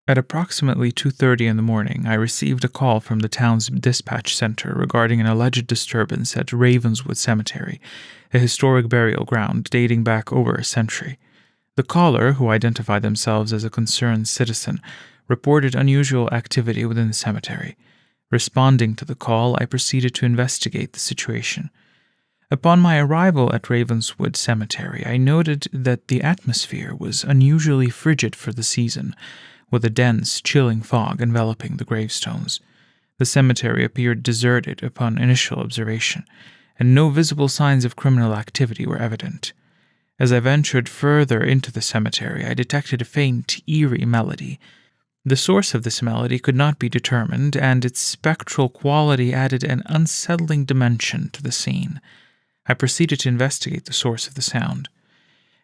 At approximately 2:30 in the morning, I received a call from the town's dispatch center regarding an alleged disturbance at Ravenswood Cemetery, a historic burial ground dating back over a century. The caller, who identified themselves as a concerned citizen, reported unusual activity within the cemetery. Responding to the call, I proceeded to investigate the situation. Upon my arrival at Ravenswood Cemetery, I noted that the atmosphere was unusually frigid for the season, with a dense, chilling fog enveloping the gravestones. The cemetery appeared deserted upon initial observation, and no visible signs of criminal activity were evident. As I ventured further into the cemetery, I detected a faint, eerie melody. The source of this melody could not be determined, and its spectral quality added an unsettling dimension to the scene. I proceeded to investigate the source of the sound.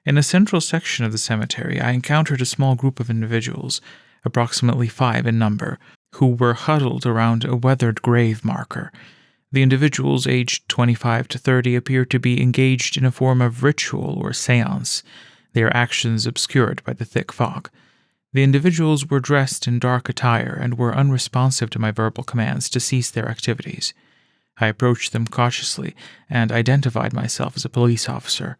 In a central section of the cemetery, I encountered a small group of individuals, approximately 5 in number, who were huddled around a weathered grave marker. The individuals, aged 25 to 30, appeared to be engaged in a form of ritual or seance, their actions obscured by the thick fog. The individuals were dressed in dark attire and were unresponsive to my verbal commands to cease their activities. I approached them cautiously and identified myself as a police officer.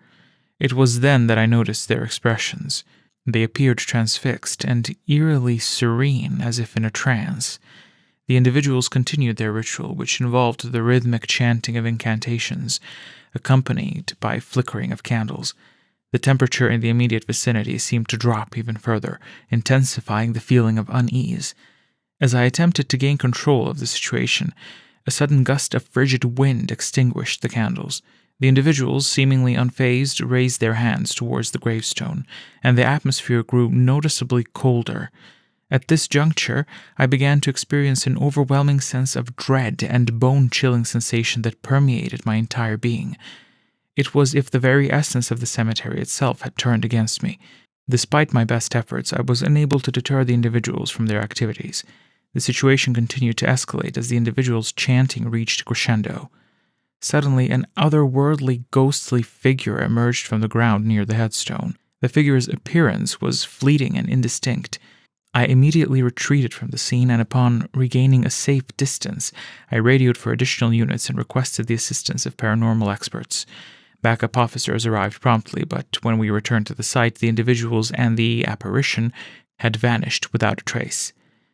It was then that I noticed their expressions. They appeared transfixed and eerily serene, as if in a trance. The individuals continued their ritual, which involved the rhythmic chanting of incantations, accompanied by flickering of candles. The temperature in the immediate vicinity seemed to drop even further, intensifying the feeling of unease. As I attempted to gain control of the situation, a sudden gust of frigid wind extinguished the candles. The individuals, seemingly unfazed, raised their hands towards the gravestone, and the atmosphere grew noticeably colder. At this juncture, I began to experience an overwhelming sense of dread and bone-chilling sensation that permeated my entire being. It was as if the very essence of the cemetery itself had turned against me. Despite my best efforts, I was unable to deter the individuals from their activities. The situation continued to escalate as the individuals' chanting reached crescendo. Suddenly, an otherworldly, ghostly figure emerged from the ground near the headstone. The figure's appearance was fleeting and indistinct. I immediately retreated from the scene, and upon regaining a safe distance, I radioed for additional units and requested the assistance of paranormal experts. Backup officers arrived promptly, but when we returned to the site, the individuals and the apparition had vanished without a trace.